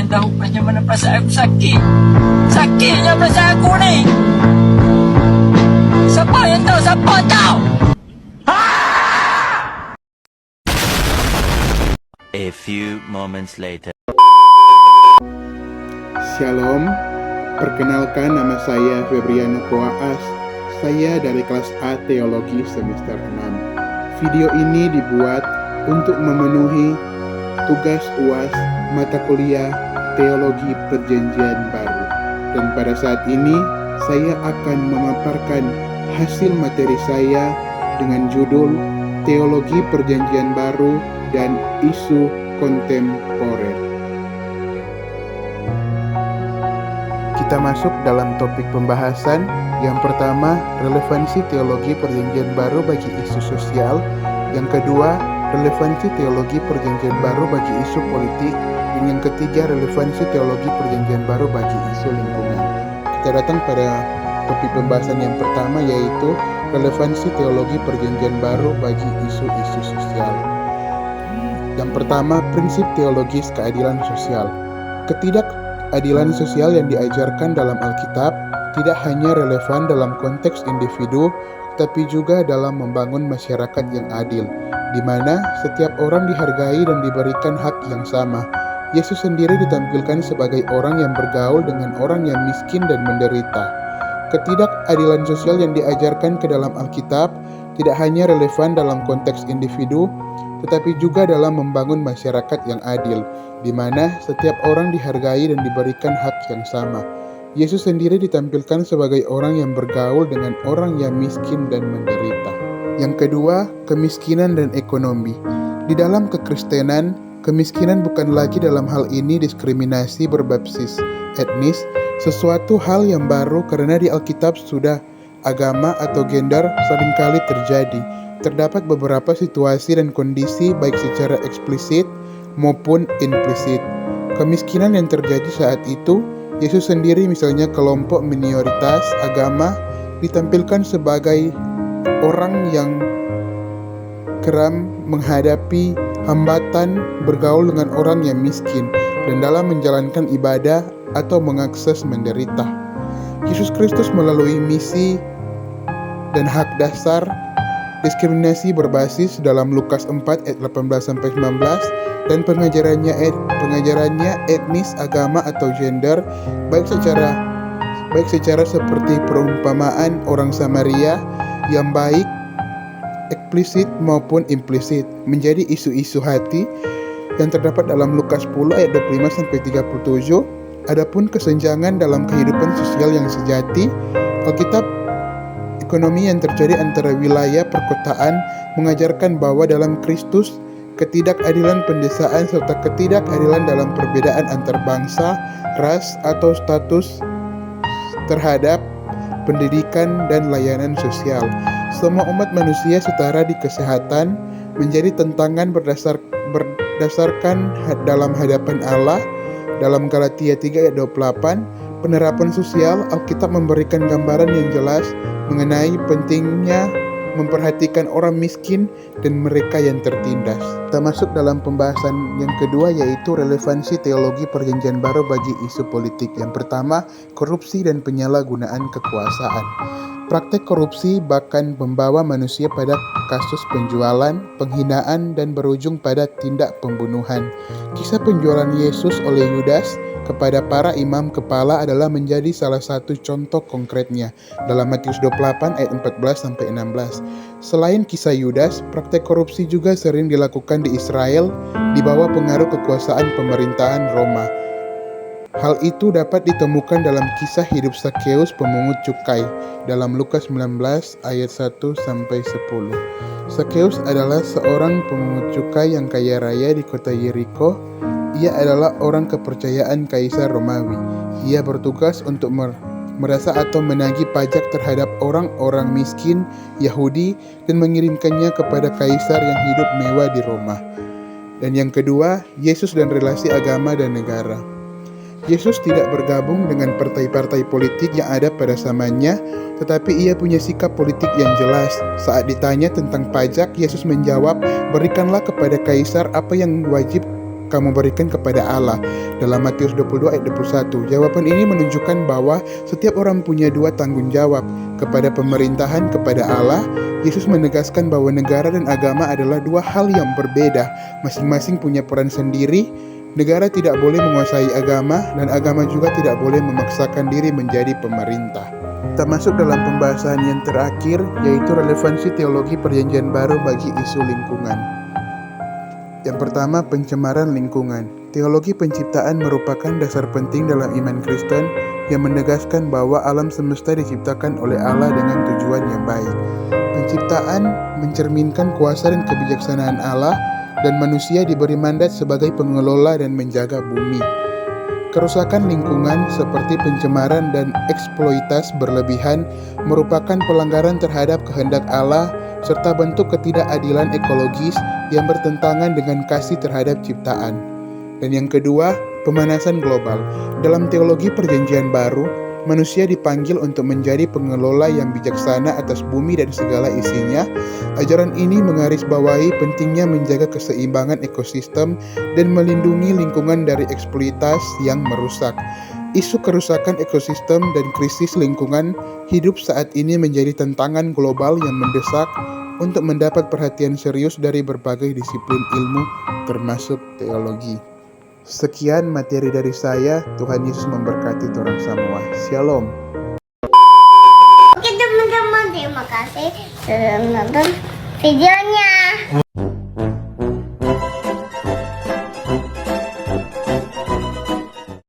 tahu macam mana perasaan aku sakit. Sakitnya perasaan aku ni. Siapa yang tahu? Siapa tahu? A few moments later. Shalom, perkenalkan nama saya Febriano Koaas. Saya dari kelas A Teologi semester 6. Video ini dibuat untuk memenuhi tugas UAS mata kuliah Teologi Perjanjian Baru. Dan pada saat ini saya akan memaparkan hasil materi saya dengan judul Teologi Perjanjian Baru dan Isu Kontemporer. Kita masuk dalam topik pembahasan. Yang pertama, relevansi teologi perjanjian baru bagi isu sosial. Yang kedua, relevansi teologi perjanjian baru bagi isu politik. Dan yang ketiga, relevansi teologi perjanjian baru bagi isu lingkungan. Kita datang pada topik pembahasan yang pertama, yaitu relevansi teologi perjanjian baru bagi isu-isu sosial. Yang pertama, prinsip teologis keadilan sosial. Ketidakadilan sosial yang diajarkan dalam Alkitab tidak hanya relevan dalam konteks individu, tapi juga dalam membangun masyarakat yang adil, di mana setiap orang dihargai dan diberikan hak yang sama. Yesus sendiri ditampilkan sebagai orang yang bergaul dengan orang yang miskin dan menderita. Ketidakadilan sosial yang diajarkan ke dalam Alkitab tidak hanya relevan dalam konteks individu, tetapi juga dalam membangun masyarakat yang adil, di mana setiap orang dihargai dan diberikan hak yang sama. Yesus sendiri ditampilkan sebagai orang yang bergaul dengan orang yang miskin dan menderita. Yang kedua, kemiskinan dan ekonomi. Di dalam kekristenan, kemiskinan bukan lagi dalam hal ini diskriminasi berbasis etnis, sesuatu hal yang baru karena di Alkitab sudah agama atau gender seringkali terjadi. Terdapat beberapa situasi dan kondisi baik secara eksplisit maupun implisit. Kemiskinan yang terjadi saat itu, Yesus sendiri misalnya kelompok minoritas agama ditampilkan sebagai orang yang kerap menghadapi hambatan bergaul dengan orang yang miskin dan dalam menjalankan ibadah atau mengakses menderita. Yesus Kristus melalui misi dan hak dasar diskriminasi berbasis dalam Lukas 4 ayat 18-19 dan pengajarannya etnis, agama atau gender baik secara seperti perumpamaan orang Samaria yang baik eksplisit maupun implisit menjadi isu-isu hati yang terdapat dalam Lukas 10 ayat 25-37. Adapun kesenjangan dalam kehidupan sosial yang sejati, Alkitab ekonomi yang terjadi antara wilayah perkotaan mengajarkan bahwa dalam Kristus ketidakadilan pendesaan serta ketidakadilan dalam perbedaan antar bangsa, ras, atau status terhadap pendidikan dan layanan sosial. Semua umat manusia setara di kesehatan menjadi tantangan berdasarkan dalam hadapan Allah. Dalam Galatia 3 ayat 28, penerapan sosial, Alkitab memberikan gambaran yang jelas mengenai pentingnya memperhatikan orang miskin dan mereka yang tertindas. Kita masuk dalam pembahasan yang kedua, yaitu relevansi teologi perjanjian baru bagi isu politik. Yang pertama, korupsi dan penyalahgunaan kekuasaan. Praktek korupsi bahkan membawa manusia pada kasus penjualan, penghinaan, dan berujung pada tindak pembunuhan. Kisah penjualan Yesus oleh Yudas kepada para imam kepala adalah menjadi salah satu contoh konkretnya dalam Matius 28 ayat 14-16. Selain kisah Yudas, praktek korupsi juga sering dilakukan di Israel di bawah pengaruh kekuasaan pemerintahan Roma. Hal itu dapat ditemukan dalam kisah hidup Sakeus pemungut cukai dalam Lukas 19 ayat 1-10. Sakeus adalah seorang pemungut cukai yang kaya raya di kota Yeriko. Ia adalah orang kepercayaan Kaisar Romawi. Ia bertugas untuk merasa atau menagih pajak terhadap orang-orang miskin Yahudi dan mengirimkannya kepada Kaisar yang hidup mewah di Roma. Dan yang kedua, Yesus dan relasi agama dan negara. Yesus tidak bergabung dengan partai-partai politik yang ada pada zamannya, tetapi ia punya sikap politik yang jelas. Saat ditanya tentang pajak, Yesus menjawab, "Berikanlah kepada Kaisar apa yang wajib kamu berikan kepada Allah. Dalam Matius 22 ayat 21. Jawaban ini menunjukkan bahwa setiap orang punya dua tanggung jawab, kepada pemerintahan, kepada Allah. Yesus menegaskan bahwa negara dan agama adalah dua hal yang berbeda, masing-masing punya peran sendiri. Negara tidak boleh menguasai agama, dan agama juga tidak boleh memaksakan diri menjadi pemerintah. Kita masuk dalam pembahasan yang terakhir, yaitu relevansi teologi Perjanjian Baru bagi isu lingkungan. Yang pertama, pencemaran lingkungan. Teologi penciptaan merupakan dasar penting dalam iman Kristen yang menegaskan bahwa alam semesta diciptakan oleh Allah dengan tujuan yang baik. Penciptaan mencerminkan kuasa dan kebijaksanaan Allah, dan manusia diberi mandat sebagai pengelola dan menjaga bumi. Kerusakan lingkungan seperti pencemaran dan eksploitasi berlebihan merupakan pelanggaran terhadap kehendak Allah serta bentuk ketidakadilan ekologis yang bertentangan dengan kasih terhadap ciptaan. Dan yang kedua, pemanasan global. Dalam teologi Perjanjian Baru, manusia dipanggil untuk menjadi pengelola yang bijaksana atas bumi dan segala isinya. Ajaran ini menggarisbawahi pentingnya menjaga keseimbangan ekosistem dan melindungi lingkungan dari eksploitasi yang merusak. Isu kerusakan ekosistem dan krisis lingkungan hidup saat ini menjadi tantangan global yang mendesak untuk mendapat perhatian serius dari berbagai disiplin ilmu, termasuk teologi. Sekian materi dari saya. Tuhan Yesus memberkati orang semua. Shalom. Oke teman-teman, terima kasih sudah menonton videonya.